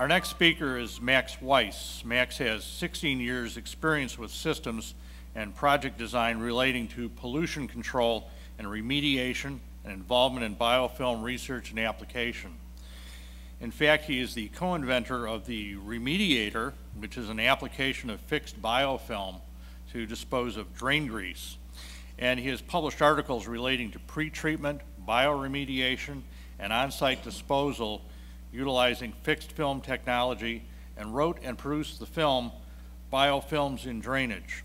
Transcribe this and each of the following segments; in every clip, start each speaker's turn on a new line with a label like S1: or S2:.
S1: next speaker is Max Weiss. Max has 16 years experience with systems and project design relating to pollution control and remediation and involvement in biofilm research and application. In fact, he is the co-inventor of the remediator, which is an application of fixed biofilm to dispose of drain grease. And he has published articles relating to pre-treatment, bioremediation, and on-site disposal utilizing fixed film technology, and wrote and produced the film Biofilms in Drainage.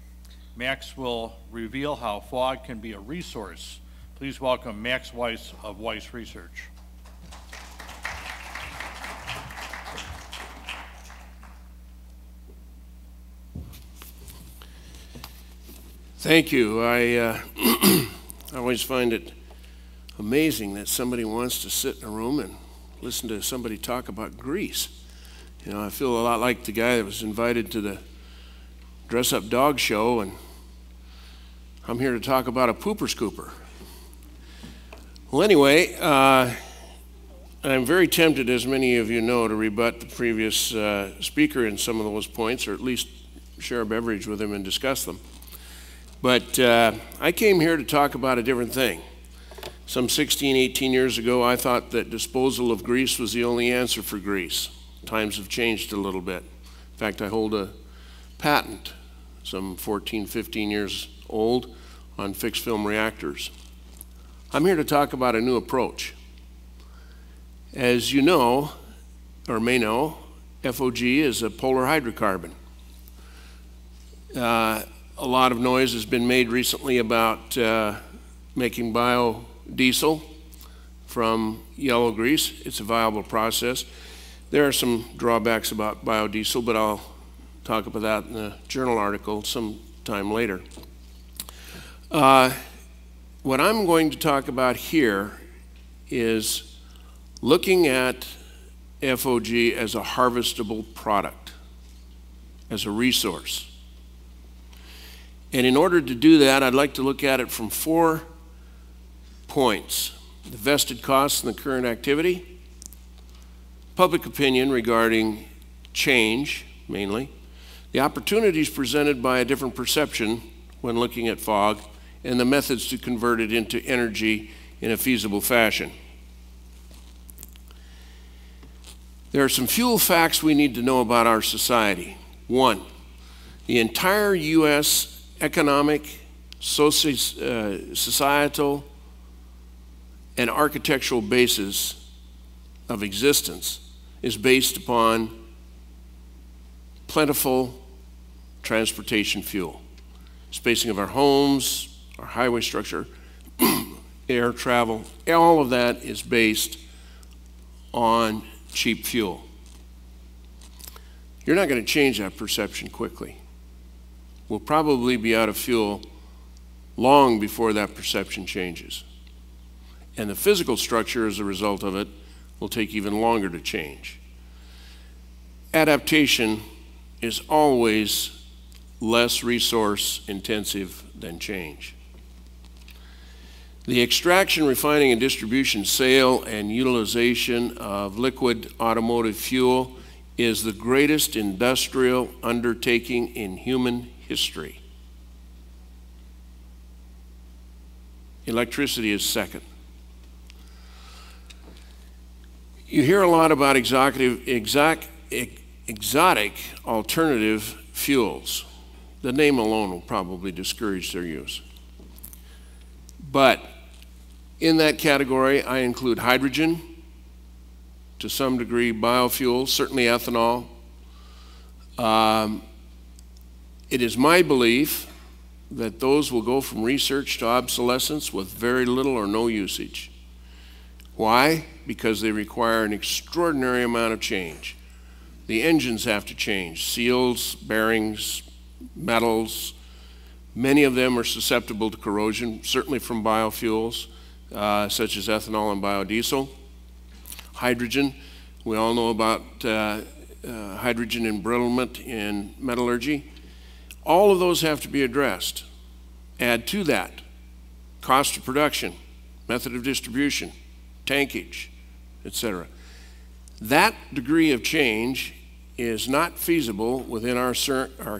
S1: Max will reveal how fog can be a resource. Please welcome Max Weiss of Weiss Research.
S2: Thank you. I always find it amazing that somebody wants to sit in a room and listen to somebody talk about grease. You know, I feel a lot like the guy that was invited to the dress-up dog show, and I'm here to talk about a pooper scooper. Well, anyway, I'm very tempted, as many of you know, to rebut the previous speaker in some of those points, or at least share a beverage with him and discuss them. But I came here to talk about a different thing. Some 16, 18 years ago, I thought that disposal of grease was the only answer for grease. Times have changed a little bit. In fact, I hold a patent, some 14, 15 years old, on fixed film reactors. I'm here to talk about a new approach. As you know, or may know, FOG is a polar hydrocarbon. A lot of noise has been made recently about making biodiesel from yellow grease. It's a viable process. There are some drawbacks about biodiesel, but I'll talk about that in a journal article sometime later. What I'm going to talk about here is looking at FOG as a harvestable product, as a resource. And in order to do that, I'd like to look at it from 4 points: the vested costs in the current activity, public opinion regarding change, mainly, the opportunities presented by a different perception when looking at fog, and the methods to convert it into energy in a feasible fashion. There are some fuel facts we need to know about our society. 1, the entire U.S. economic, societal, and architectural basis of existence is based upon plentiful transportation fuel. Spacing of our homes, our highway structure, air travel, all of that is based on cheap fuel. You're not going to change that perception quickly. We'll probably be out of fuel long before that perception changes. And the physical structure as a result of it will take even longer to change. Adaptation is always less resource intensive than change. The extraction, refining, and distribution, sale, and utilization of liquid automotive fuel is the greatest industrial undertaking in human history. Electricity is second. You hear a lot about exotic alternative fuels. The name alone will probably discourage their use. But in that category, I include hydrogen, to some degree biofuels, certainly ethanol. It is my belief that those will go from research to obsolescence with very little or no usage. Why? Because they require an extraordinary amount of change. The engines have to change, seals, bearings, metals. Many of them are susceptible to corrosion, certainly from biofuels, such as ethanol and biodiesel. Hydrogen, we all know about hydrogen embrittlement in metallurgy. All of those have to be addressed. Add to that cost of production, method of distribution, tankage, etc. That degree of change is not feasible within our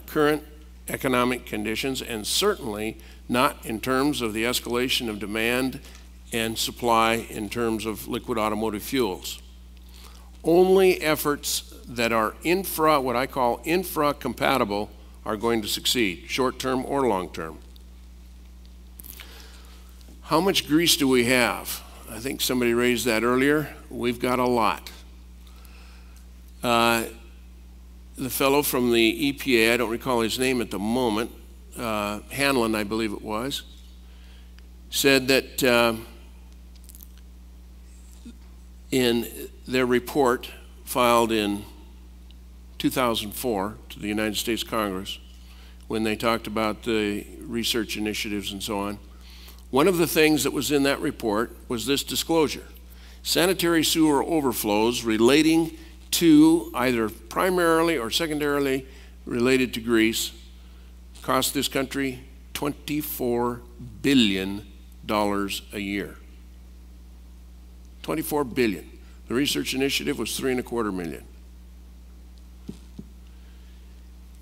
S2: current economic conditions, and certainly not in terms of the escalation of demand and supply in terms of liquid automotive fuels. Only efforts that are what I call infra-compatible are going to succeed, short-term or long-term. How much grease do we have? I think somebody raised that earlier. We've got a lot. The fellow from the EPA, I don't recall his name at the moment, Hanlon, I believe it was, said that in their report filed in 2004 to the United States Congress, when they talked about the research initiatives and so on, one of the things that was in that report was this disclosure: sanitary sewer overflows relating to either primarily or secondarily related to grease cost this country $24 billion a year. $24 billion. The research initiative was $3.25 million.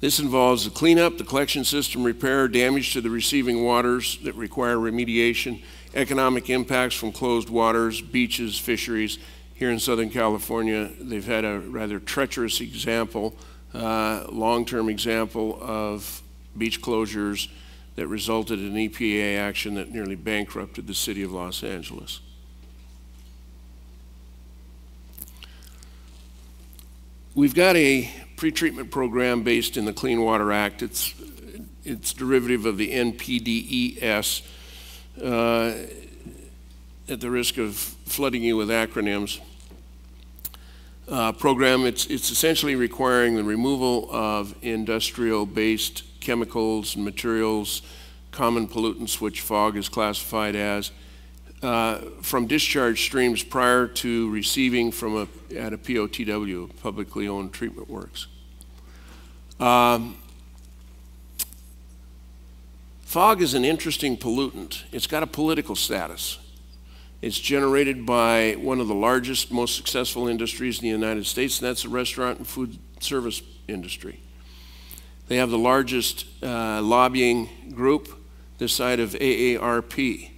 S2: This involves the cleanup, the collection system repair, damage to the receiving waters that require remediation, economic impacts from closed waters, beaches, fisheries. Here in Southern California, they've had a rather treacherous example, long-term example of beach closures that resulted in EPA action that nearly bankrupted the city of Los Angeles. We've got a pretreatment program based in the Clean Water Act. It's derivative of the NPDES, at the risk of flooding you with acronyms. Program, it's essentially requiring the removal of industrial-based chemicals and materials, common pollutants, which fog is classified as, from discharge streams prior to receiving at a POTW, publicly owned treatment works. Fog is an interesting pollutant. It's got a political status. It's generated by one of the largest, most successful industries in the United States, and that's the restaurant and food service industry. They have the largest lobbying group this side of AARP,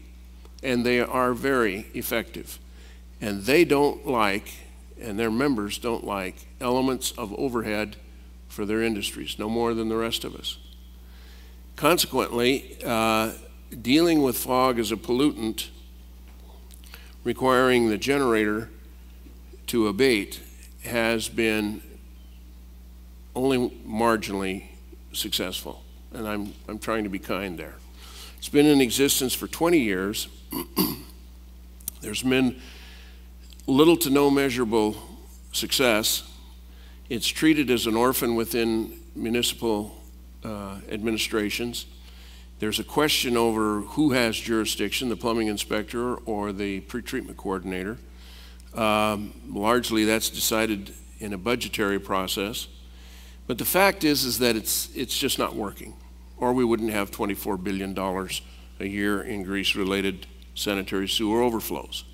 S2: and they are very effective. And they don't like, and their members don't like, elements of overhead for their industries, no more than the rest of us. Consequently, dealing with fog as a pollutant requiring the generator to abate has been only marginally successful, and I'm trying to be kind there. It's been in existence for 20 years. There's been little to no measurable success. It's treated as an orphan within municipal administrations. There's a question over who has jurisdiction, the plumbing inspector or the pretreatment coordinator. Largely that's decided in a budgetary process. But the fact is that it's just not working, or we wouldn't have $24 billion a year in grease-related sanitary sewer overflows.